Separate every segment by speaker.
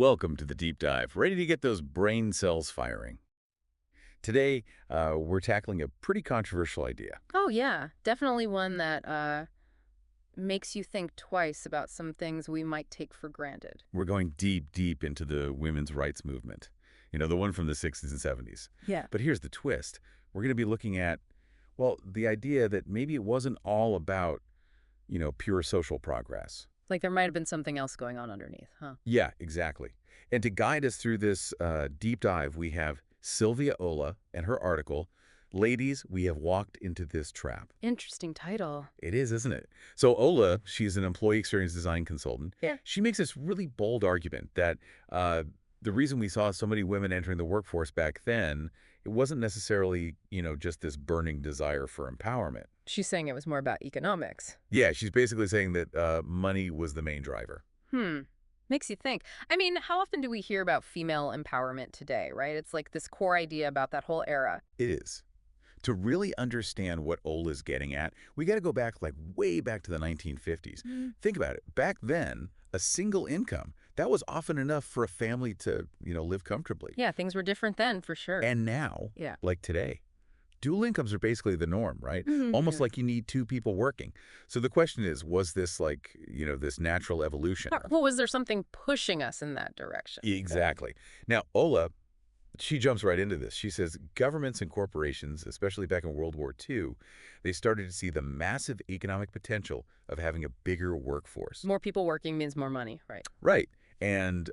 Speaker 1: Welcome to the deep dive, ready to get those brain cells firing. Today, we're tackling a pretty controversial idea.
Speaker 2: Oh, yeah. Definitely one that makes you think twice about some things we might take for granted.
Speaker 1: We're going deep, deep into the women's rights movement, the one from the 60s and 70s.
Speaker 2: Yeah.
Speaker 1: But here's the twist. We're going to be looking at, well, the idea that maybe it wasn't all about, pure social progress.
Speaker 2: Like there might have been something else going on underneath, huh?
Speaker 1: Yeah, exactly. And to guide us through this deep dive, we have Sylvia Ola and her article, Ladies, We Have Walked Into This Trap.
Speaker 2: Interesting title.
Speaker 1: It is, isn't it? So Ola, she's an employee experience design consultant.
Speaker 2: Yeah.
Speaker 1: She makes this really bold argument that the reason we saw so many women entering the workforce back then, it wasn't necessarily, just this burning desire for empowerment.
Speaker 2: She's saying it was more about economics.
Speaker 1: Yeah, she's basically saying that money was the main driver.
Speaker 2: Makes you think. I mean, how often do we hear about female empowerment today, right? It's like this core idea about that whole era.
Speaker 1: It is. To really understand what Ola's getting at, we got to go back way back to the 1950s. Think about it. Back then, a single income, that was often enough for a family to, live comfortably.
Speaker 2: Yeah, things were different then, for sure.
Speaker 1: And now,
Speaker 2: Yeah.
Speaker 1: like today, dual incomes are basically the norm, right?
Speaker 2: Mhm.
Speaker 1: Almost like you need two people working. So the question is, was this this natural evolution?
Speaker 2: Well, was there something pushing us in that direction?
Speaker 1: Exactly. Now, Ola, she jumps right into this. She says governments and corporations, especially back in World War II, they started to see the massive economic potential of having a bigger workforce.
Speaker 2: More people working means more money, right?
Speaker 1: Right. And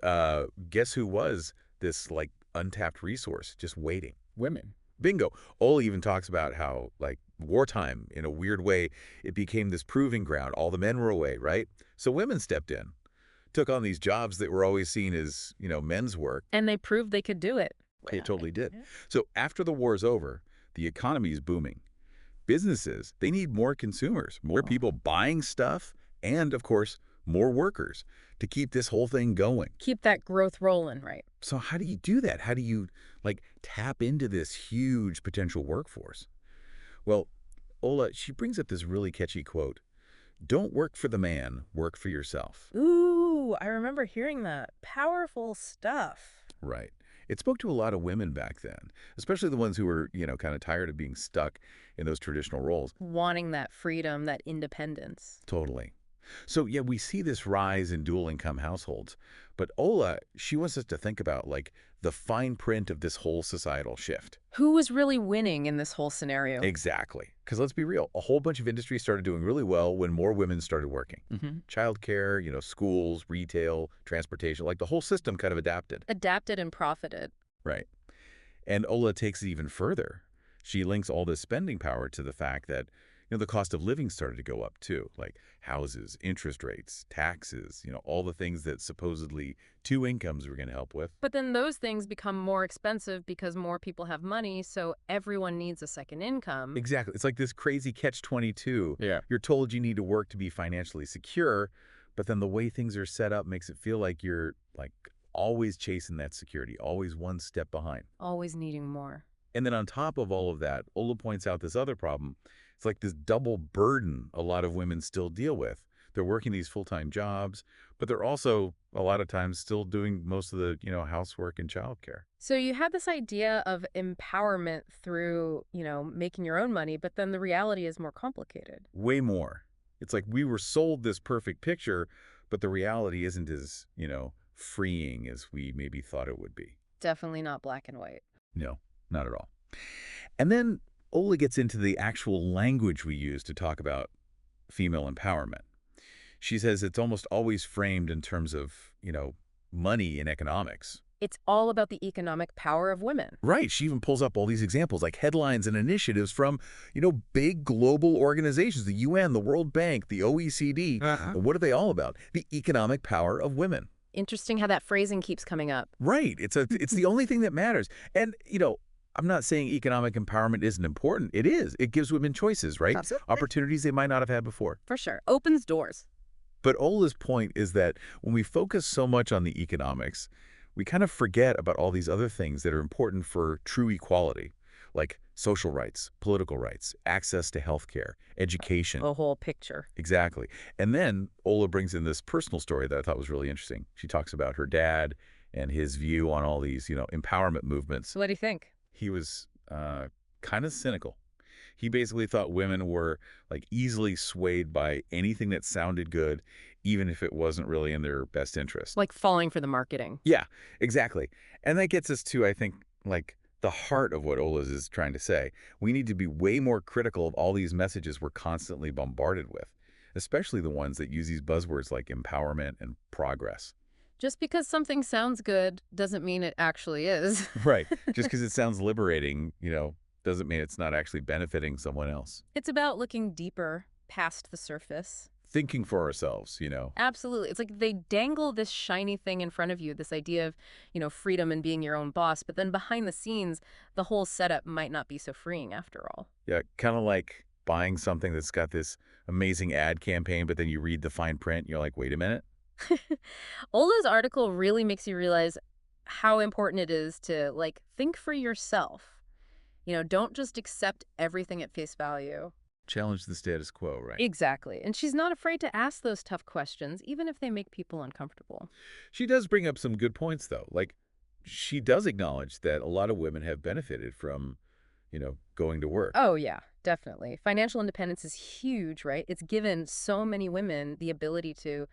Speaker 1: guess who was this untapped resource just waiting?
Speaker 2: Women.
Speaker 1: Bingo. Ola even talks about how wartime, in a weird way, it became this proving ground. All the men were away, right? So women stepped in, took on these jobs that were always seen as, men's work.
Speaker 2: And they proved they could do it.
Speaker 1: They totally did.
Speaker 2: Yeah.
Speaker 1: So after the war's over, the economy is booming. Businesses, they need more consumers, more people buying stuff, and, of course, more workers to keep this whole thing going.
Speaker 2: Keep that growth rolling, right?
Speaker 1: So how do you do that? How do you, tap into this huge potential workforce? Well, Ola, she brings up this really catchy quote. Don't work for the man, work for yourself.
Speaker 2: Ooh, I remember hearing that. Powerful stuff.
Speaker 1: Right. It spoke to a lot of women back then, especially the ones who were, kind of tired of being stuck in those traditional roles.
Speaker 2: Wanting that freedom, that independence.
Speaker 1: Totally. So, yeah, we see this rise in dual-income households. But Ola, she wants us to think about, the fine print of this whole societal shift.
Speaker 2: Who was really winning in this whole scenario?
Speaker 1: Exactly. Because let's be real, a whole bunch of industries started doing really well when more women started working. Childcare, schools, retail, transportation, the whole system kind of adapted.
Speaker 2: Adapted and profited.
Speaker 1: Right. And Ola takes it even further. She links all this spending power to the fact that, the cost of living started to go up too, like houses, interest rates, taxes, all the things that supposedly two incomes were going to help with.
Speaker 2: But then those things become more expensive because more people have money, so everyone needs a second income.
Speaker 1: Exactly. It's like this crazy catch-22.
Speaker 2: Yeah.
Speaker 1: You're told you need to work to be financially secure, but then the way things are set up makes it feel like you're always chasing that security, always one step behind.
Speaker 2: Always needing more.
Speaker 1: And then on top of all of that, Ola points out this other problem. It's like this double burden a lot of women still deal with. They're working these full-time jobs, but they're also a lot of times still doing most of the, housework and childcare.
Speaker 2: So you had this idea of empowerment through, making your own money, but then the reality is more complicated.
Speaker 1: Way more. It's like we were sold this perfect picture, but the reality isn't as, freeing as we maybe thought it would be.
Speaker 2: Definitely not black and white.
Speaker 1: No, not at all. And then Ola gets into the actual language we use to talk about female empowerment. She says it's almost always framed in terms of, money and economics.
Speaker 2: It's all about the economic power of women.
Speaker 1: Right. She even pulls up all these examples like headlines and initiatives from, big global organizations, the UN, the World Bank, the OECD. What are they all about? The economic power of women.
Speaker 2: Interesting how that phrasing keeps coming up.
Speaker 1: Right. It's the only thing that matters. And, I'm not saying economic empowerment isn't important. It is. It gives women choices, right?
Speaker 2: Absolutely.
Speaker 1: Opportunities they might not have had before.
Speaker 2: For sure. Opens doors.
Speaker 1: But Ola's point is that when we focus so much on the economics, we kind of forget about all these other things that are important for true equality, like social rights, political rights, access to healthcare, education.
Speaker 2: A whole picture.
Speaker 1: Exactly. And then Ola brings in this personal story that I thought was really interesting. She talks about her dad and his view on all these, empowerment movements.
Speaker 2: What do you think?
Speaker 1: He was kind of cynical. He basically thought women were like easily swayed by anything that sounded good, even if it wasn't really in their best interest.
Speaker 2: Like falling for the marketing.
Speaker 1: Yeah, exactly. And that gets us to, I think, like the heart of what Ola's is trying to say. We need to be way more critical of all these messages we're constantly bombarded with, especially the ones that use these buzzwords like empowerment and progress.
Speaker 2: Just because something sounds good doesn't mean it actually is.
Speaker 1: Right. Just because it sounds liberating, doesn't mean it's not actually benefiting someone else.
Speaker 2: It's about looking deeper past the surface.
Speaker 1: Thinking for ourselves.
Speaker 2: Absolutely. It's like they dangle this shiny thing in front of you, this idea of, freedom and being your own boss. But then behind the scenes, the whole setup might not be so freeing after all.
Speaker 1: Yeah, kind of like buying something that's got this amazing ad campaign, but then you read the fine print and you're like, wait a minute.
Speaker 2: Ola's article really makes you realize how important it is to, think for yourself. Don't just accept everything at face value.
Speaker 1: Challenge the status quo, right?
Speaker 2: Exactly. And she's not afraid to ask those tough questions, even if they make people uncomfortable.
Speaker 1: She does bring up some good points, though. Like, she does acknowledge that a lot of women have benefited from, going to work.
Speaker 2: Oh, yeah, definitely. Financial independence is huge, right? It's given so many women the ability to,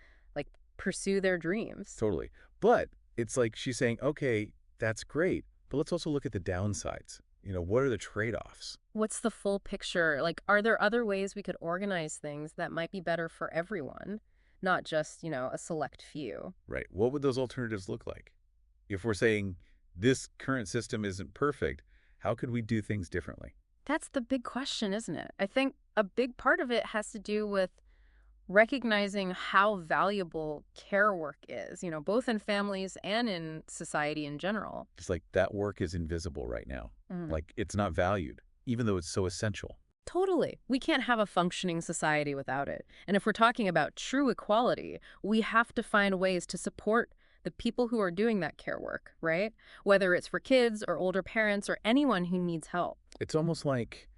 Speaker 2: pursue their dreams.
Speaker 1: Totally. But it's like she's saying, okay, that's great, but let's also look at the downsides. What are the trade-offs?
Speaker 2: What's the full picture? Are there other ways we could organize things that might be better for everyone, not just, a select few?
Speaker 1: Right. What would those alternatives look like? If we're saying this current system isn't perfect, how could we do things differently?
Speaker 2: That's the big question, isn't it? I think a big part of it has to do with recognizing how valuable care work is, both in families and in society in general.
Speaker 1: It's like that work is invisible right now. Like it's not valued, even though it's so essential.
Speaker 2: Totally. We can't have a functioning society without it. And if we're talking about true equality, we have to find ways to support the people who are doing that care work, right? Whether it's for kids or older parents or anyone who needs help.
Speaker 1: It's almost like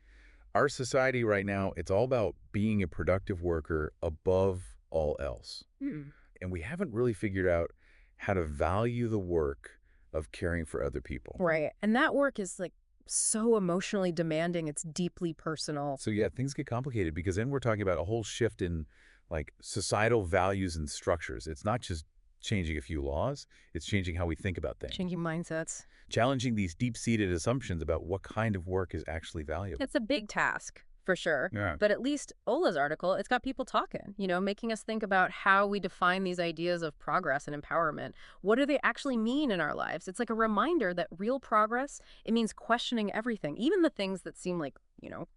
Speaker 1: our society right now, it's all about being a productive worker above all else.
Speaker 2: Hmm.
Speaker 1: And we haven't really figured out how to value the work of caring for other people.
Speaker 2: Right. And that work is so emotionally demanding. It's deeply personal.
Speaker 1: So yeah, things get complicated because then we're talking about a whole shift in like societal values and structures. It's not just changing a few laws, it's changing how we think about things.
Speaker 2: Changing mindsets.
Speaker 1: Challenging these deep-seated assumptions about what kind of work is actually valuable.
Speaker 2: It's a big task, for sure.
Speaker 1: Yeah.
Speaker 2: But at least Ola's article, it's got people talking, making us think about how we define these ideas of progress and empowerment. What do they actually mean in our lives? It's like a reminder that real progress, it means questioning everything, even the things that seem like,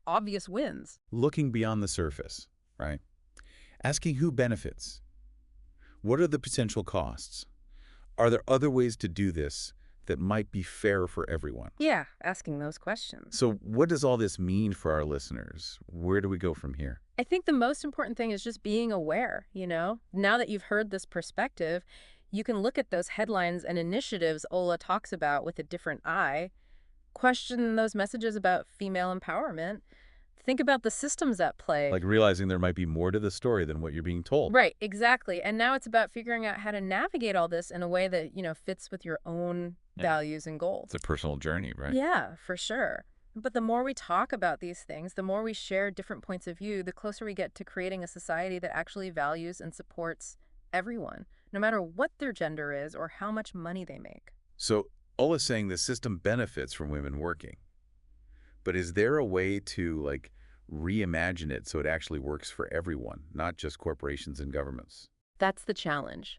Speaker 2: obvious wins.
Speaker 1: Looking beyond the surface, right? Asking who benefits. What are the potential costs? Are there other ways to do this that might be fair for everyone?
Speaker 2: Yeah, asking those questions.
Speaker 1: So what does all this mean for our listeners? Where do we go from here?
Speaker 2: I think the most important thing is just being aware, Now that you've heard this perspective, you can look at those headlines and initiatives Ola talks about with a different eye, question those messages about female empowerment, think about the systems at play.
Speaker 1: Like realizing there might be more to the story than what you're being told.
Speaker 2: Right, exactly. And now it's about figuring out how to navigate all this in a way that, fits with your own values and goals.
Speaker 1: It's a personal journey, right?
Speaker 2: Yeah, for sure. But the more we talk about these things, the more we share different points of view, the closer we get to creating a society that actually values and supports everyone, no matter what their gender is or how much money they make.
Speaker 1: So Ola's saying the system benefits from women working. But is there a way to reimagine it so it actually works for everyone, not just corporations and governments?
Speaker 2: That's the challenge.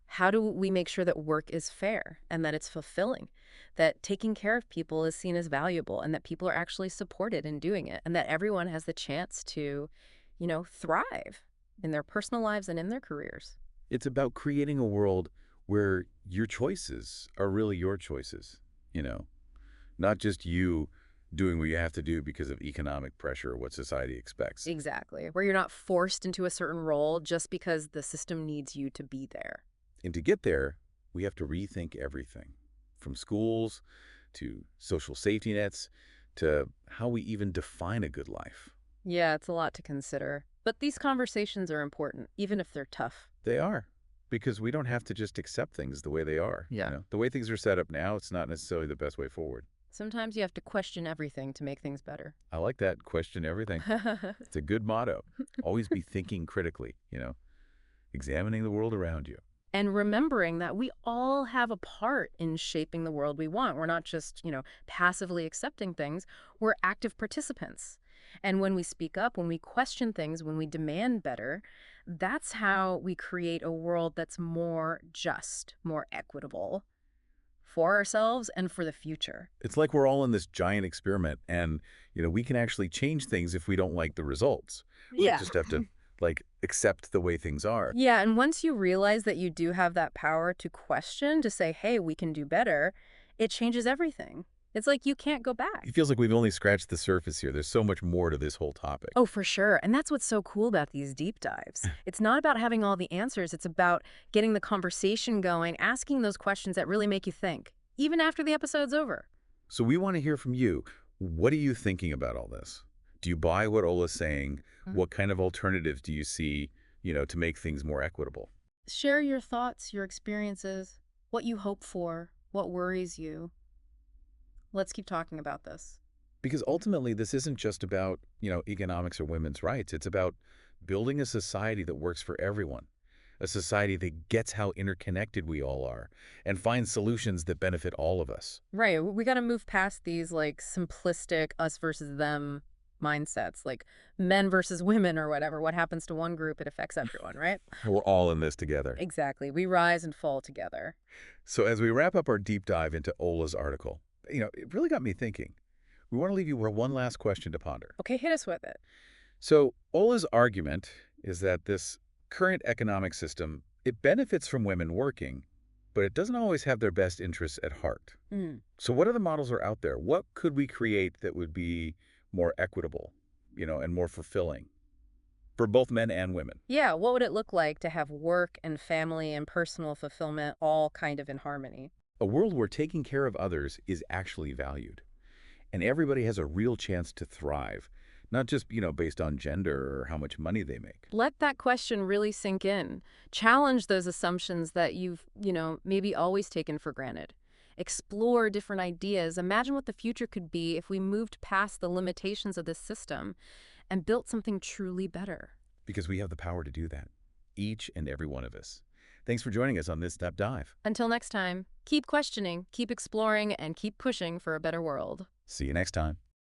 Speaker 2: How do we make sure that work is fair and that it's fulfilling, that taking care of people is seen as valuable and that people are actually supported in doing it and that everyone has the chance to, thrive in their personal lives and in their careers?
Speaker 1: It's about creating a world where your choices are really your choices, not just you doing what you have to do because of economic pressure or what society expects.
Speaker 2: Exactly. Where you're not forced into a certain role just because the system needs you to be there.
Speaker 1: And to get there, we have to rethink everything, from schools to social safety nets to how we even define a good life.
Speaker 2: Yeah, it's a lot to consider. But these conversations are important, even if they're tough.
Speaker 1: They are. Because we don't have to just accept things the way they are.
Speaker 2: Yeah.
Speaker 1: The way things are set up now, it's not necessarily the best way forward.
Speaker 2: Sometimes you have to question everything to make things better.
Speaker 1: I like that. Question everything. It's a good motto. Always be thinking critically, examining the world around you.
Speaker 2: And remembering that we all have a part in shaping the world we want. We're not just, passively accepting things. We're active participants. And when we speak up, when we question things, when we demand better, that's how we create a world that's more just, more equitable for ourselves and for the future.
Speaker 1: It's like we're all in this giant experiment, and, we can actually change things if we don't like the results. We
Speaker 2: Yeah.
Speaker 1: just have to, accept the way things are.
Speaker 2: Yeah, and once you realize that you do have that power to question, to say, hey, we can do better, it changes everything. It's like you can't go back.
Speaker 1: It feels like we've only scratched the surface here. There's so much more to this whole topic.
Speaker 2: Oh, for sure. And that's what's so cool about these deep dives. It's not about having all the answers. It's about getting the conversation going, asking those questions that really make you think, even after the episode's over.
Speaker 1: So we want to hear from you. What are you thinking about all this? Do you buy what Ola's saying? What kind of alternatives do you see, to make things more equitable?
Speaker 2: Share your thoughts, your experiences, what you hope for, what worries you. Let's keep talking about this.
Speaker 1: Because ultimately, this isn't just about, economics or women's rights. It's about building a society that works for everyone, a society that gets how interconnected we all are and finds solutions that benefit all of us.
Speaker 2: Right. We got to move past these simplistic us versus them mindsets, like men versus women or whatever. What happens to one group, it affects everyone, right?
Speaker 1: We're all in this together.
Speaker 2: Exactly. We rise and fall together.
Speaker 1: So as we wrap up our deep dive into Ola's article, it really got me thinking. We want to leave you with one last question to ponder.
Speaker 2: Okay, hit us with it.
Speaker 1: So Ola's argument is that this current economic system, it benefits from women working, but it doesn't always have their best interests at heart. So what other models are out there? What could we create that would be more equitable, and more fulfilling for both men and women?
Speaker 2: Yeah, what would it look like to have work and family and personal fulfillment all kind of in harmony?
Speaker 1: A world where taking care of others is actually valued, and everybody has a real chance to thrive, not just, based on gender or how much money they make.
Speaker 2: Let that question really sink in. Challenge those assumptions that you've, maybe always taken for granted. Explore different ideas. Imagine what the future could be if we moved past the limitations of this system and built something truly better.
Speaker 1: Because we have the power to do that, each and every one of us. Thanks for joining us on this Step Dive.
Speaker 2: Until next time, keep questioning, keep exploring, and keep pushing for a better world.
Speaker 1: See you next time.